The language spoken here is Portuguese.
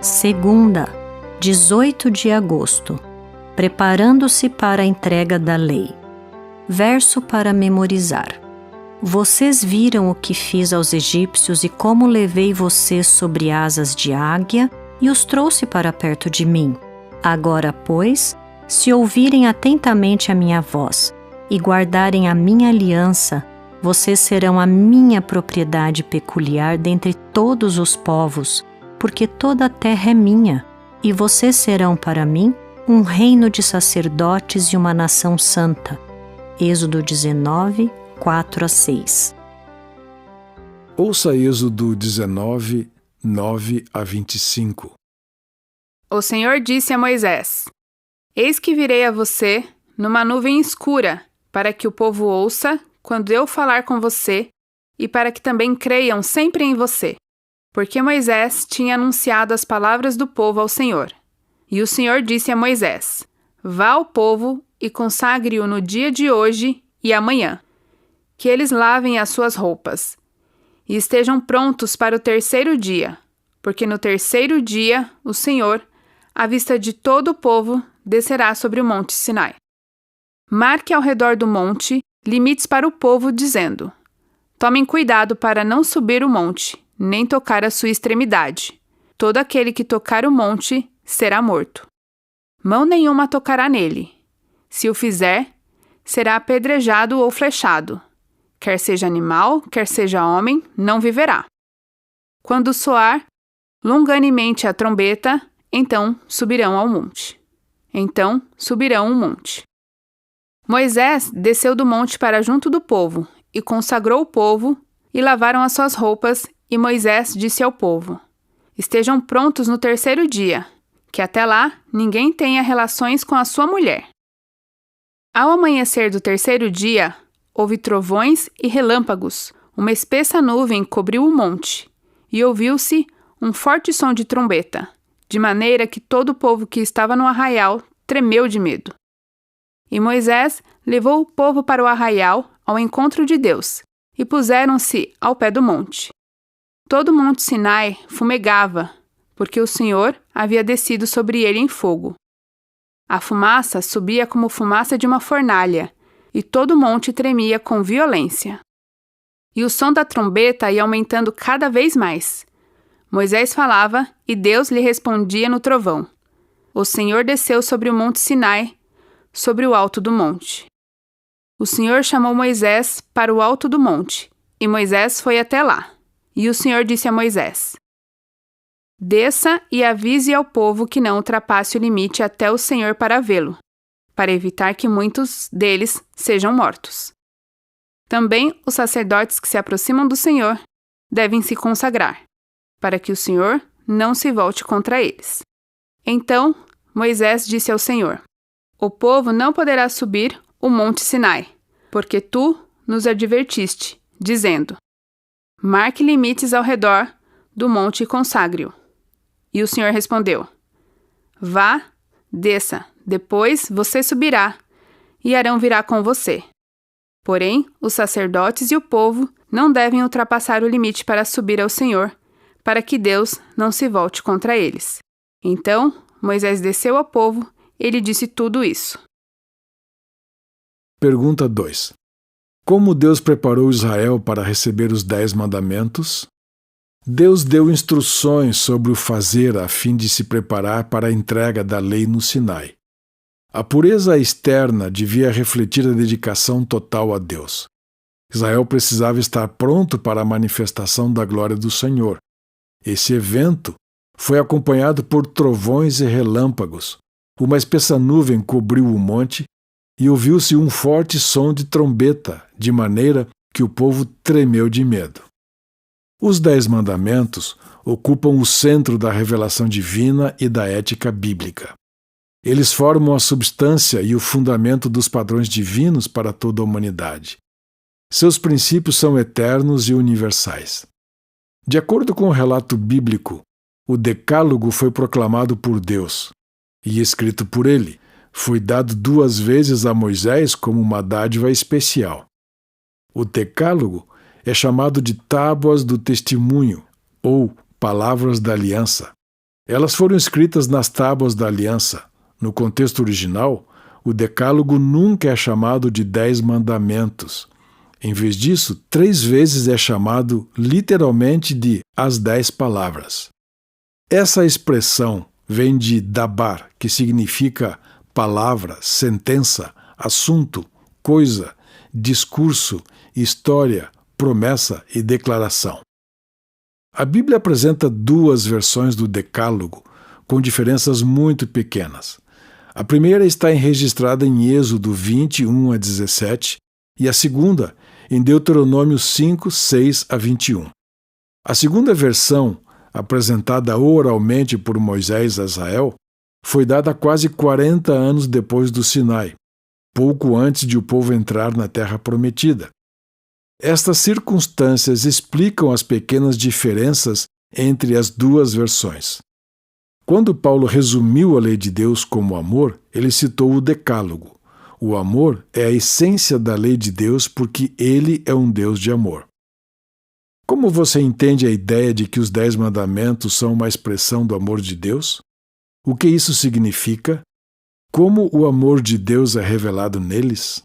Segunda, 18 de agosto. Preparando-se para a entrega da lei. Verso para memorizar. Vocês viram o que fiz aos egípcios e como levei vocês sobre asas de águia e os trouxe para perto de mim. Agora, pois, se ouvirem atentamente a minha voz e guardarem a minha aliança, vocês serão a minha propriedade peculiar dentre todos os povos, porque toda a terra é minha, e vocês serão para mim um reino de sacerdotes e uma nação santa. Êxodo 19, 4-6. Ouça Êxodo 19, 9-25. O Senhor disse a Moisés: Eis que virei a você numa nuvem escura, para que o povo ouça quando eu falar com você, e para que também creiam sempre em você. Porque Moisés tinha anunciado as palavras do povo ao Senhor. E o Senhor disse a Moisés: Vá ao povo e consagre-o no dia de hoje e amanhã, que eles lavem as suas roupas, e estejam prontos para o terceiro dia, porque no terceiro dia o Senhor, à vista de todo o povo, descerá sobre o monte Sinai. Marque ao redor do monte limites para o povo, dizendo: Tomem cuidado para não subir o monte, nem tocar a sua extremidade. Todo aquele que tocar o monte será morto. Mão nenhuma tocará nele. Se o fizer, será apedrejado ou flechado. Quer seja animal, quer seja homem, não viverá. Quando soar longanemente a trombeta, então subirão ao monte. Então subirão o monte. Moisés desceu do monte para junto do povo, e consagrou o povo, e lavaram as suas roupas, e Moisés disse ao povo: Estejam prontos no terceiro dia, que até lá ninguém tenha relações com a sua mulher. Ao amanhecer do terceiro dia, houve trovões e relâmpagos, uma espessa nuvem cobriu o monte, e ouviu-se um forte som de trombeta, de maneira que todo o povo que estava no arraial tremeu de medo. E Moisés levou o povo para o arraial ao encontro de Deus, e puseram-se ao pé do monte. Todo o monte Sinai fumegava, porque o Senhor havia descido sobre ele em fogo. A fumaça subia como fumaça de uma fornalha, e todo o monte tremia com violência. E o som da trombeta ia aumentando cada vez mais. Moisés falava, e Deus lhe respondia no trovão. O Senhor desceu sobre o monte Sinai, sobre o alto do monte. O Senhor chamou Moisés para o alto do monte, e Moisés foi até lá. E o Senhor disse a Moisés: Desça e avise ao povo que não ultrapasse o limite até o Senhor para vê-lo, para evitar que muitos deles sejam mortos. Também os sacerdotes que se aproximam do Senhor devem se consagrar, para que o Senhor não se volte contra eles. Então Moisés disse ao Senhor: O povo não poderá subir o monte Sinai, porque tu nos advertiste, dizendo: Marque limites ao redor do monte e consagre-o. E o Senhor respondeu: Vá, desça, depois você subirá, e Arão virá com você. Porém, os sacerdotes e o povo não devem ultrapassar o limite para subir ao Senhor, para que Deus não se volte contra eles. Então Moisés desceu ao povo e lhe disse tudo isso. Pergunta 2. Como Deus preparou Israel para receber os 10 mandamentos? Deus deu instruções sobre o fazer a fim de se preparar para a entrega da lei no Sinai. A pureza externa devia refletir a dedicação total a Deus. Israel precisava estar pronto para a manifestação da glória do Senhor. Esse evento foi acompanhado por trovões e relâmpagos. Uma espessa nuvem cobriu o monte e ouviu-se um forte som de trombeta, de maneira que o povo tremeu de medo. Os 10 mandamentos ocupam o centro da revelação divina e da ética bíblica. Eles formam a substância e o fundamento dos padrões divinos para toda a humanidade. Seus princípios são eternos e universais. De acordo com o relato bíblico, o Decálogo foi proclamado por Deus e escrito por ele. Foi dado 2 vezes a Moisés como uma dádiva especial. O Decálogo é chamado de Tábuas do Testemunho, ou Palavras da Aliança. Elas foram escritas nas tábuas da aliança. No contexto original, o Decálogo nunca é chamado de 10 mandamentos. Em vez disso, 3 vezes é chamado literalmente de as 10 palavras. Essa expressão vem de dabar, que significa palavra, sentença, assunto, coisa, discurso, história, promessa e declaração. A Bíblia apresenta 2 versões do Decálogo, com diferenças muito pequenas. A primeira está registrada em Êxodo 21 a 17 e a segunda em Deuteronômio 5, 6 a 21. A segunda versão, apresentada oralmente por Moisés a Israel, foi dada quase 40 anos depois do Sinai, pouco antes de o povo entrar na Terra Prometida. Estas circunstâncias explicam as pequenas diferenças entre as 2 versões. Quando Paulo resumiu a lei de Deus como amor, ele citou o Decálogo. O amor é a essência da lei de Deus porque ele é um Deus de amor. Como você entende a ideia de que os 10 mandamentos são uma expressão do amor de Deus? O que isso significa? Como o amor de Deus é revelado neles?